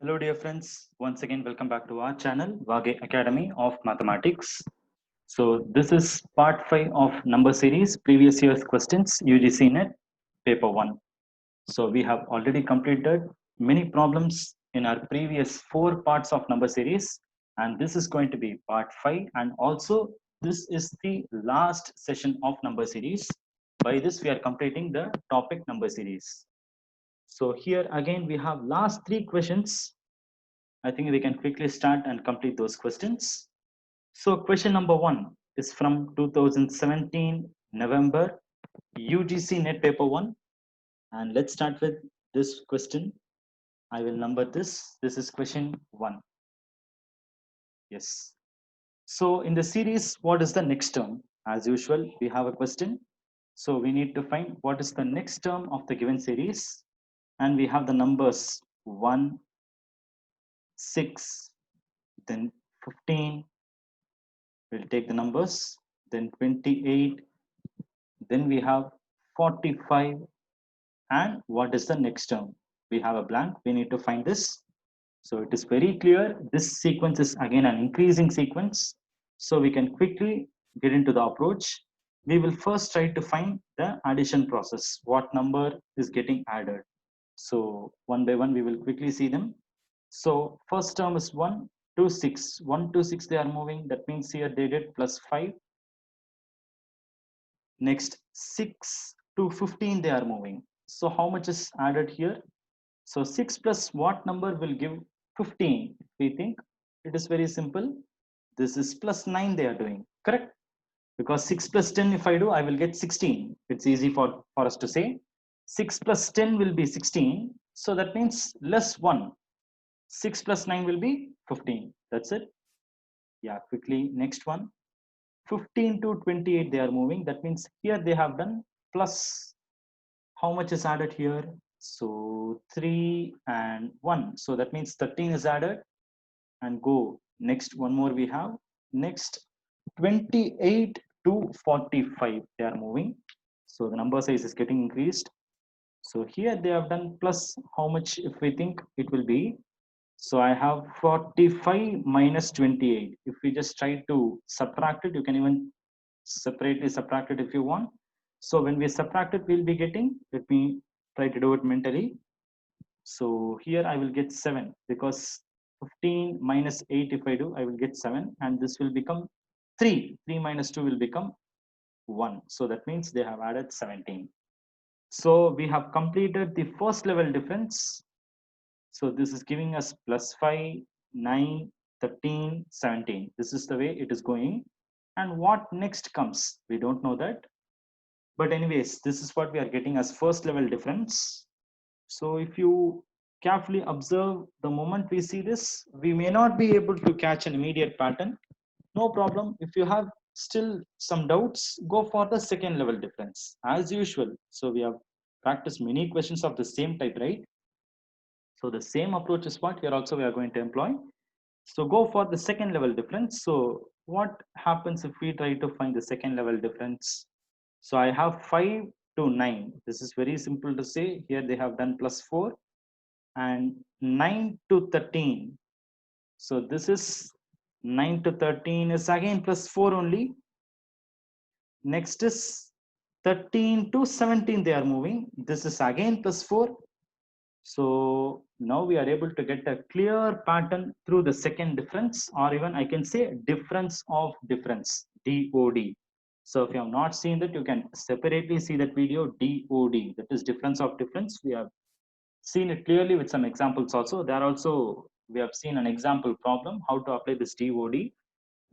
Hello, dear friends. Once again, welcome back to our channel, Vage Academy of Mathematics. So, this is part 5 of number series, previous year's questions, UGC NET, paper 1. So, we have already completed many problems in our previous 4 parts of number series, and this is going to be part 5. And also, this is the last session of number series. By this, we are completing the topic number series. So, here again, we have last 3 questions. I think we can quickly start and complete those questions. So question number 1 is from 2017 November UGC NET paper 1, and let's start with this question. I will number this. This is question 1. Yes. So in the series, what is the next term? As usual, we have a question. So we need to find what is the next term of the given series, and we have the numbers 1, 6, then 15. We'll take the numbers, then 28, then we have 45, and what is the next term? We have a blank, we need to find this. So it is very clear, this sequence is again an increasing sequence. So we can quickly get into the approach. We will first try to find the addition process, what number is getting added. So one by one, we will quickly see them. So first term is 1, 2, 6. 1 to 6 they are moving. That means here they did plus 5. Next 6 to 15 they are moving. So how much is added here? So 6 plus what number will give 15? If we think, it is very simple. This is plus 9 they are doing, correct? Because 6 plus 10 if I do, I will get 16. It's easy for us to say. 6 plus 10 will be 16. So that means less 1. 6 plus 9 will be 15. That's it. Yeah, quickly, next one. 15 to 28 they are moving. That means here they have done plus. How much is added here? So 3 and 1. So that means 13 is added. And go next, one more we have. Next 28 to 45 they are moving. So the number size is getting increased. So here they have done plus. How much if we think it will be? So I have 45 minus 28. If we just try to subtract it, you can even separately subtract it if you want. So when we subtract it, we'll be getting, let me try to do it mentally. So here I will get 7 because 15 minus 8 if I do, I will get 7, and this will become 3. 3 minus 2 will become 1. So that means they have added 17. So we have completed the first level difference. So this is giving us plus 5, 9, 13, 17. This is the way it is going. And what next comes? We don't know that. But anyways, this is what we are getting as first level difference. So if you carefully observe, the moment we see this, we may not be able to catch an immediate pattern. No problem. If you have still some doubts, go for the second level difference as usual. So we have practiced many questions of the same type, right? So the same approach is what here also we are going to employ. So go for the second level difference. So what happens if we try to find the second level difference? So I have 5 to 9. This is very simple to say. Here they have done plus 4, and 9 to 13. So this is 9 to 13 is again plus 4 only. Next is 13 to 17 they are moving. This is again plus 4. So now we are able to get a clear pattern through the second difference, or even I can say difference of difference, DOD. So if you have not seen that, you can separately see that video, DOD, that is difference of difference. We have seen it clearly with some examples also. There also we have seen an example problem, how to apply this DOD.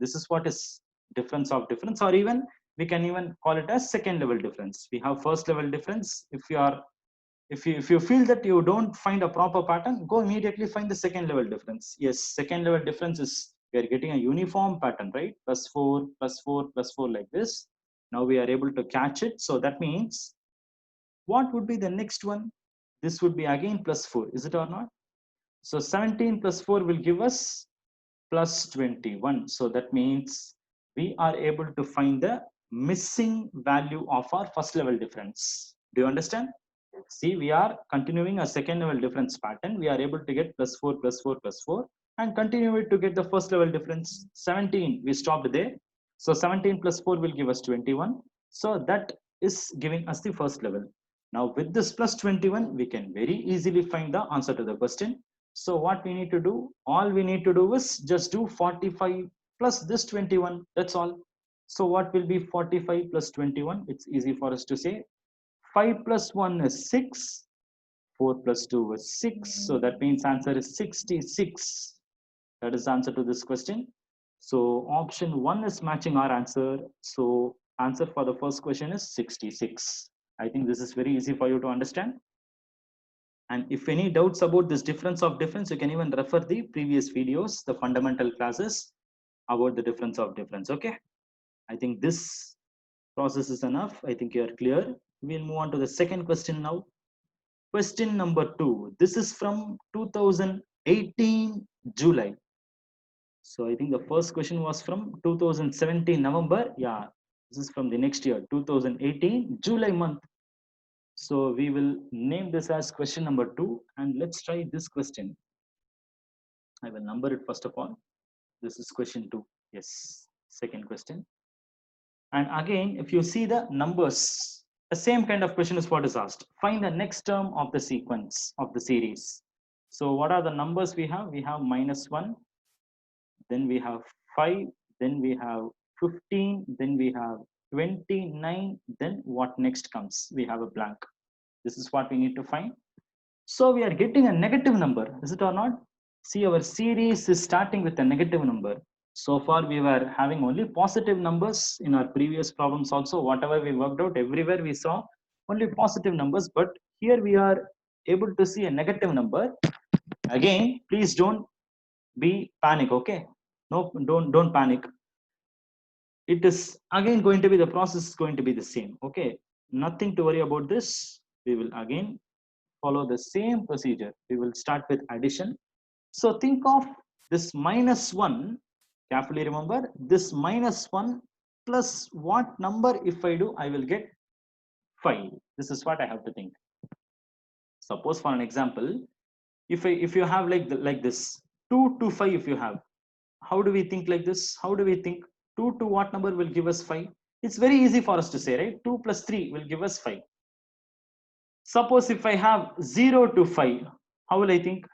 This is what is difference of difference, or even we can even call it as second level difference. We have first level difference. If you feel that you don't find a proper pattern, go immediately find the second level difference. Yes, second level difference is we are getting a uniform pattern, right? Plus 4, plus 4, plus 4 like this. Now we are able to catch it. So that means what would be the next one? This would be again plus 4, is it or not? So 17 plus 4 will give us plus 21. So that means we are able to find the missing value of our first level difference. Do you understand? See, we are continuing a second level difference pattern. We are able to get plus 4, plus 4, plus 4 and continue it to get the first level difference. 17, we stopped there. So 17 plus 4 will give us 21. So that is giving us the first level. Now with this plus 21, we can very easily find the answer to the question. So what we need to do, all we need to do is just do 45 plus this 21. That's all. So what will be 45 plus 21? It's easy for us to say. 5 plus 1 is 6. 4 plus 2 is 6. So that means answer is 66. That is the answer to this question. So option 1 is matching our answer. So answer for the first question is 66. I think this is very easy for you to understand. And if any doubts about this difference of difference, you can even refer the previous videos, the fundamental classes about the difference of difference. Okay. I think this process is enough. I think you are clear. We'll move on to the second question now. Question number 2. This is from 2018 July. So I think the first question was from 2017 November. Yeah, this is from the next year, 2018 July month. So we will name this as question number 2 and let's try this question. I will number it first of all. This is question 2. Yes, second question. And again, if you see the numbers, the same kind of question is what is asked. Find the next term of the sequence of the series. So what are the numbers we have? We have -1, then we have 5, then we have 15, then we have 29, then what next comes? We have a blank. This is what we need to find. So we are getting a negative number, is it or not? See, our series is starting with a negative number. So far we were having only positive numbers in our previous problems also. Whatever we worked out, everywhere we saw only positive numbers, but here we are able to see a negative number. Again, please don't be panic, okay? No, don't panic. It is again going to be, the process is going to be the same, okay? Nothing to worry about this. We will again follow the same procedure. We will start with addition. So think of this -1, carefully remember, this -1 plus what number if I do, I will get 5. This is what I have to think. Suppose for an example, if you have like this 2 to 5, if you have, how do we think like this? How do we think 2 to what number will give us 5? It's very easy for us to say, right? 2 plus 3 will give us 5. Suppose if I have 0 to 5, how will I think?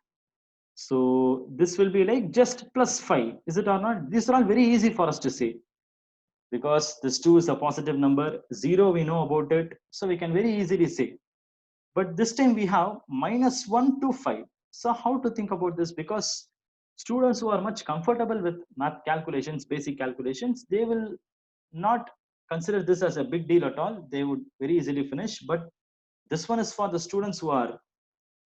So this will be like just plus 5, is it or not? These are all very easy for us to say because this 2 is a positive number, 0 we know about it, so we can very easily say. But this time we have -1 to 5. So how to think about this? Because students who are much comfortable with math calculations, basic calculations, they will not consider this as a big deal at all. They would very easily finish. But this one is for the students who are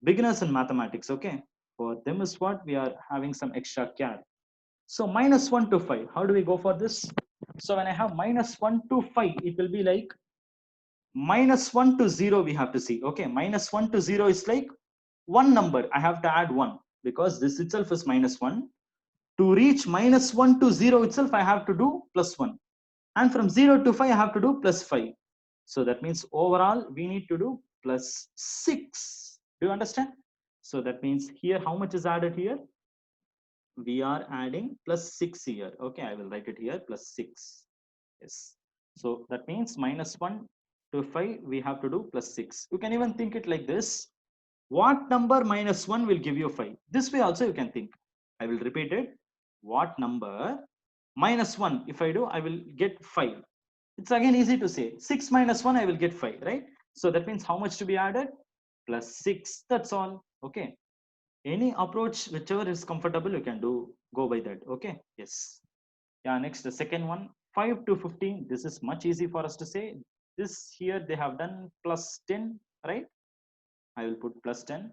beginners in mathematics, okay? For them is what we are having some extra care. So -1 to 5, how do we go for this? So when I have -1 to 5, it will be like -1 to 0 we have to see, okay? -1 to 0 is like one number, I have to add 1 because this itself is -1. To reach -1 to 0 itself, I have to do +1. And from 0 to 5, I have to do +5. So that means overall, we need to do +6. Do you understand? So that means here, how much is added here? We are adding +6 here. Okay, I will write it here, +6. Yes. So that means -1 to 5, we have to do +6. You can even think it like this. What number -1 will give you 5? This way also you can think. I will repeat it. What number -1, if I do, I will get 5. It's again easy to say. 6 minus 1, I will get 5, right? So that means how much to be added? +6. That's all. Okay. Any approach, whichever is comfortable, you can do. Go by that. Okay. Yes. Yeah. Next, the second one, 5 to 15. This is much easy for us to say. This here they have done +10, right? I will put +10,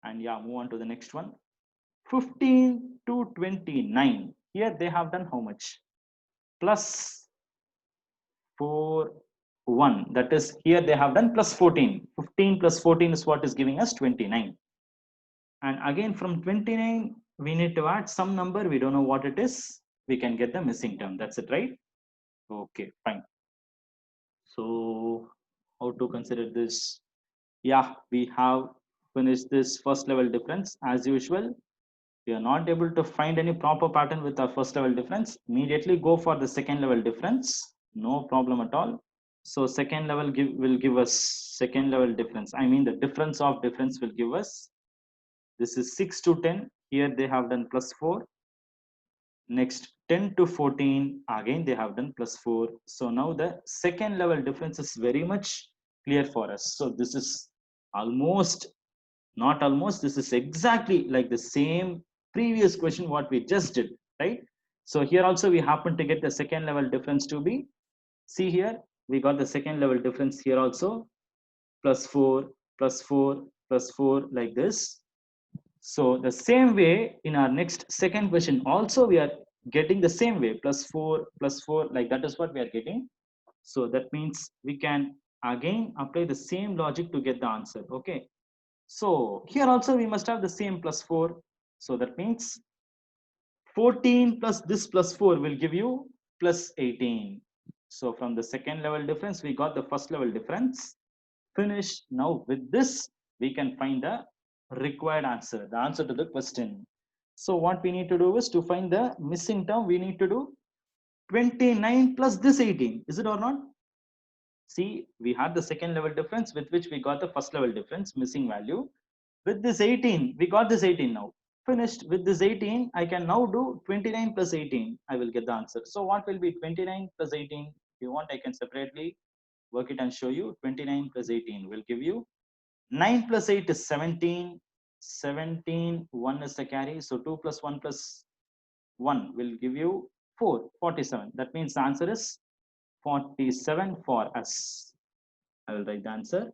and yeah, move on to the next one. 15 to 29. Here they have done how much? +4, 1. That is, here they have done +14. 15 plus 14 is what is giving us 29. And again from 29, we need to add some number. We don't know what it is. We can get the missing term. That's it, right? Okay, fine. So how to consider this? Yeah, we have finished this first level difference as usual. We are not able to find any proper pattern with our first level difference. Immediately go for the second level difference. No problem at all. So second level will give us second level difference. I mean the difference of difference will give us, this is 6 to 10. Here they have done plus 4. Next 10 to 14, again they have done plus 4. So now the second level difference is very much clear for us. So this is almost, not almost, this is exactly like the same previous question what we just did, right? So here also we happen to get the second level difference to be, see here we got the second level difference here also, plus 4 plus 4 plus 4 like this. So the same way in our next second question also we are getting the same way, plus 4 like that is what we are getting. So that means we can again apply the same logic to get the answer. Okay, so here also we must have the same plus 4. So that means 14 plus this plus 4 will give you plus 18. So from the second level difference, we got the first level difference. Finish. Now with this, we can find the required answer, the answer to the question. So what we need to do is to find the missing term, we need to do 29 plus this 18. Is it or not? See, we had the second level difference with which we got the first level difference, missing value. With this 18, we got this 18 now. Finished with this 18, I can now do 29 plus 18. I will get the answer. So what will be 29 plus 18? If you want, I can separately work it and show you. 29 plus 18 will give you 9 plus 8 is 17. 17, 1 is the carry. So 2 plus 1 plus 1 will give you 4, 47. That means the answer is 47 for us. I will write the answer.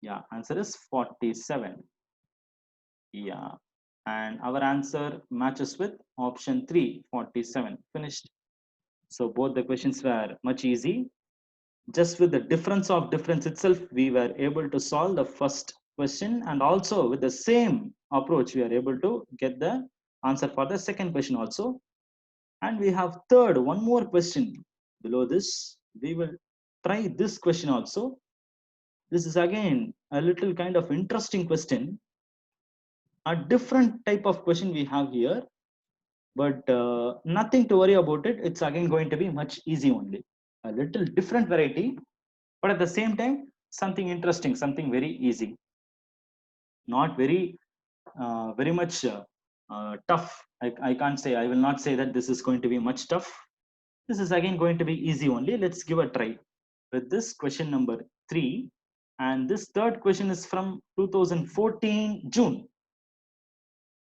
Yeah, answer is 47. Yeah, and our answer matches with option 3, 47. Finished. So both the questions were much easy. Just with the difference of difference itself, we were able to solve the first question, and also with the same approach, we are able to get the answer for the second question also. And we have third, one more question below this. We will try this question also. This is again a little kind of interesting question. A different type of question we have here, but nothing to worry about it. It's again going to be much easy only. A little different variety, but at the same time, something interesting, something very easy. Not very much tough. I can't say, I will not say that this is going to be much tough. This is again going to be easy only. Let's give a try with this question number 3. And this third question is from 2014 June.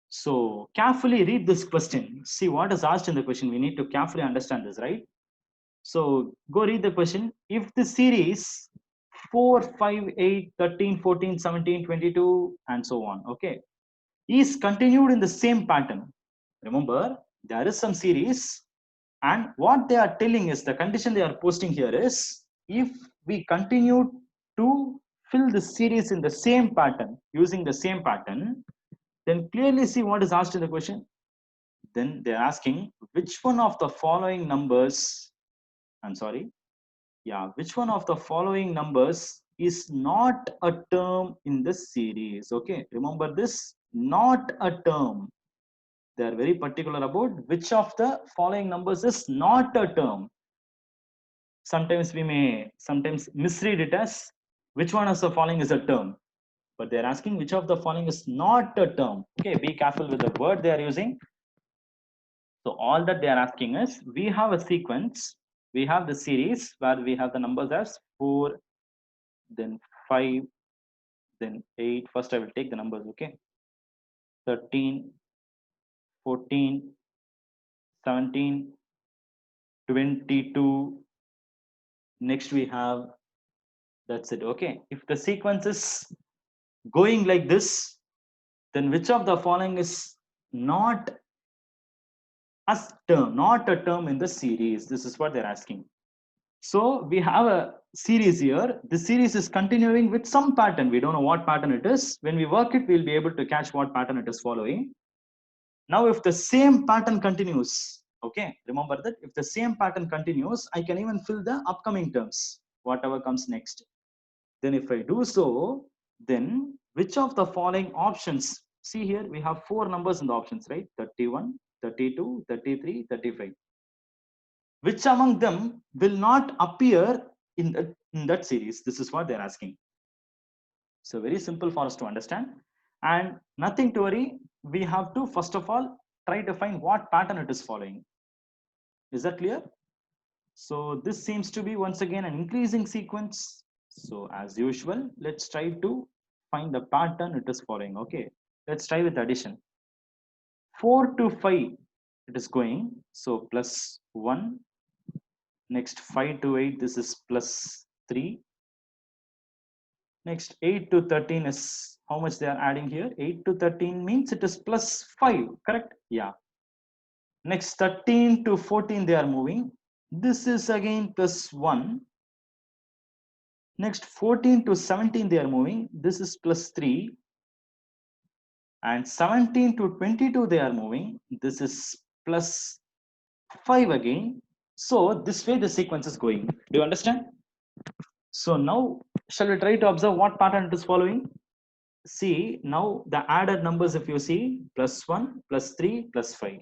So carefully read this question. See what is asked in the question. We need to carefully understand this, right? So go read the question. If the series 4, 5, 8, 13, 14, 17, 22, and so on, okay, is continued in the same pattern. Remember, there is some series, and what they are telling is, the condition they are posting here is, if we continue to fill the series in the same pattern, using the same pattern, then clearly see what is asked in the question. Then they're asking which one of the following numbers, I'm sorry, yeah, which one of the following numbers is not a term in the series? Okay, remember this, not a term. They are very particular about which of the following numbers is not a term. Sometimes we may sometimes misread it as which one of the following is a term, but they're asking which of the following is not a term. Okay, be careful with the word they are using. So all that they are asking is, we have a sequence, we have the series where we have the numbers as 4, then 5, then 8. First I will take the numbers, okay? 13, 14, 17, 22. Next we have, that's it, okay? If the sequence is going like this, then which of the following is not a term, not a term in the series? This is what they're asking. So we have a series here. The series is continuing with some pattern. We don't know what pattern it is. When we work it, we'll be able to catch what pattern it is following. Now, if the same pattern continues, okay, remember that if the same pattern continues, I can even fill the upcoming terms, whatever comes next. Then if I do so, then which of the following options, see here we have 4 numbers in the options, right? 31, 32, 33, 35. Which among them will not appear in that series? This is what they're asking. So very simple for us to understand, and nothing to worry. We have to first of all try to find what pattern it is following. Is that clear? So this seems to be once again an increasing sequence. So as usual, let's try to find the pattern it is following. Okay, let's try with addition. 4 to 5 it is going, so plus 1. Next 5 to 8, this is plus 3. Next 8 to 13 is how much they are adding here. 8 to 13 means it is plus 5, correct? Yeah. Next 13 to 14 they are moving. This is again plus 1. Next 14 to 17 they are moving. This is plus 3. And 17 to 22 they are moving. This is plus 5 again. So this way the sequence is going. Do you understand? So now shall we try to observe what pattern it is following? See, now the added numbers, if you see, plus 1, plus 3, plus 5.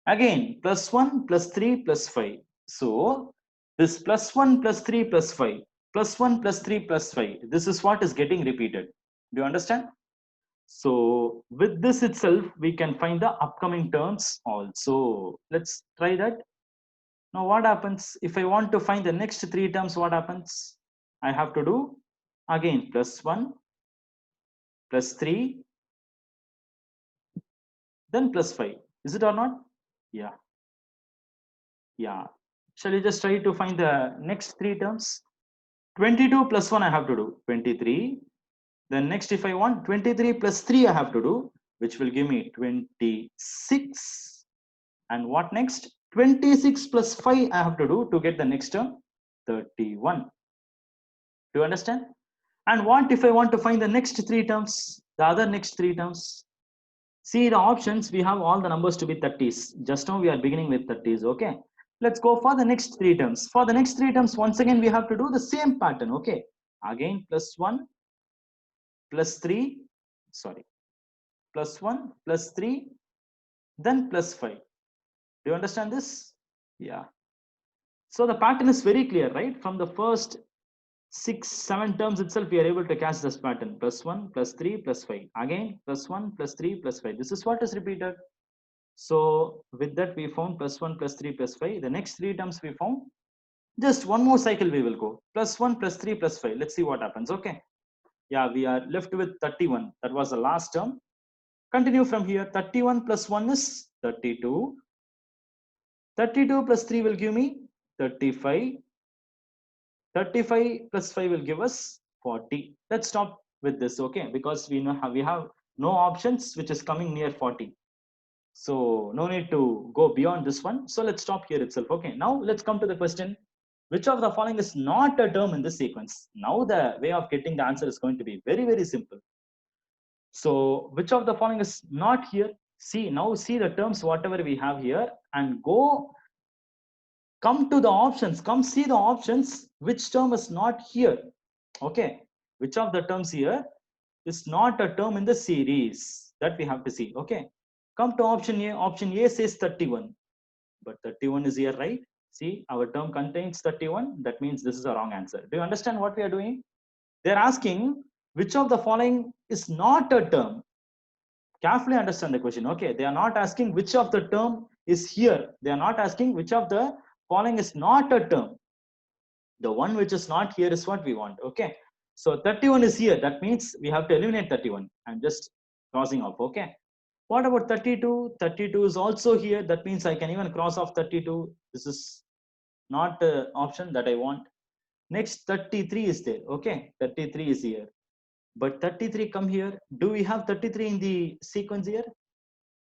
Again, plus 1, plus 3, plus 5. So this plus 1, plus 3, plus 5, plus 1, plus 3, plus 5. This is what is getting repeated. Do you understand? So with this itself, we can find the upcoming terms also. Let's try that. Now what happens if I want to find the next 3 terms? What happens? I have to do again plus 1, plus 3, then plus 5. Is it or not? Yeah. Yeah. Shall we just try to find the next 3 terms? 22 plus 1 I have to do 23. Then next, if I want 23 plus 3 I have to do, which will give me 26. And what next? 26 plus 5 I have to do to get the next term, 31. Do you understand? And what if I want to find the next 3 terms, the other next 3 terms? See the options, we have all the numbers to be 30s. Just now we are beginning with 30s, okay? Let's go for the next 3 terms. For the next 3 terms, once again, we have to do the same pattern, okay? Again, plus 1, plus 3, sorry, plus 1, plus 3, then plus 5. Do you understand this? Yeah. So the pattern is very clear, right? From the first 6, 7 terms itself, we are able to catch this pattern. Plus 1, plus 3, plus 5. Again, plus 1, plus 3, plus 5. This is what is repeated. So with that, we found plus 1, plus 3, plus 5. The next 3 terms we found. Just one more cycle we will go. Plus 1, plus 3, plus 5. Let's see what happens. Okay. Yeah, we are left with 31. That was the last term. Continue from here. 31 plus 1 is 32. 32 plus 3 will give me 35. 35 plus 5 will give us 40. Let's stop with this, okay? Because we know we have no options which is coming near 40. So no need to go beyond this one. So let's stop here itself. Okay, now let's come to the question. Which of the following is not a term in this sequence? Now the way of getting the answer is going to be very, very simple. So which of the following is not here? See, now see the terms, whatever we have here, and come to the options, come see the options, which term is not here. Okay, which of the terms here is not a term in the series, that we have to see. Okay, come to option A. Option A says 31, but 31 is here, right? See, our term contains 31. That means this is a wrong answer. Do you understand what we are doing? They're asking which of the following is not a term. Carefully understand the question. Okay, they are not asking which of the term is here. They are not asking which of the following is not a term. The one which is not here is what we want. Okay, so 31 is here. That means we have to eliminate 31. I'm just crossing off. Okay, what about 32? 32 is also here. That means I can even cross off 32. This is not the option that I want. Next, 33 is there. Okay, 33 is here. But 33 come here. Do we have 33 in the sequence here?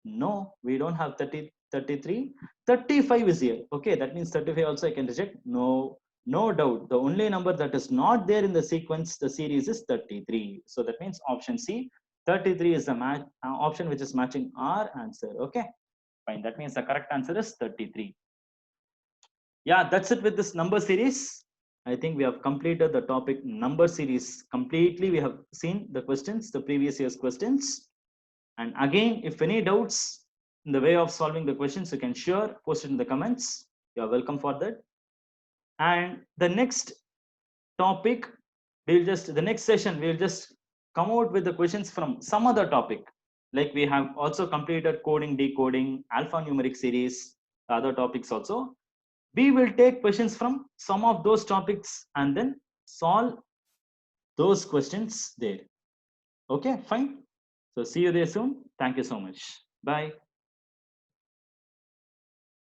No, we don't have 33. 35 is here. Okay, that means 35 also I can reject. No, no doubt. The only number that is not there in the sequence, the series is 33. So that means option C, 33 is the option which is matching our answer. Okay, fine. That means the correct answer is 33. Yeah, that's it with this number series. I think we have completed the topic number series completely. We have seen the questions, the previous year's questions. And again, if any doubts in the way of solving the questions, you can sure post it in the comments. You are welcome for that. And the next topic, the next session, we'll just come out with the questions from some other topic. Like we have also completed coding, decoding, alphanumeric series, other topics also. We will take questions from some of those topics and then solve those questions there. Okay, fine. So see you there soon. Thank you so much. Bye.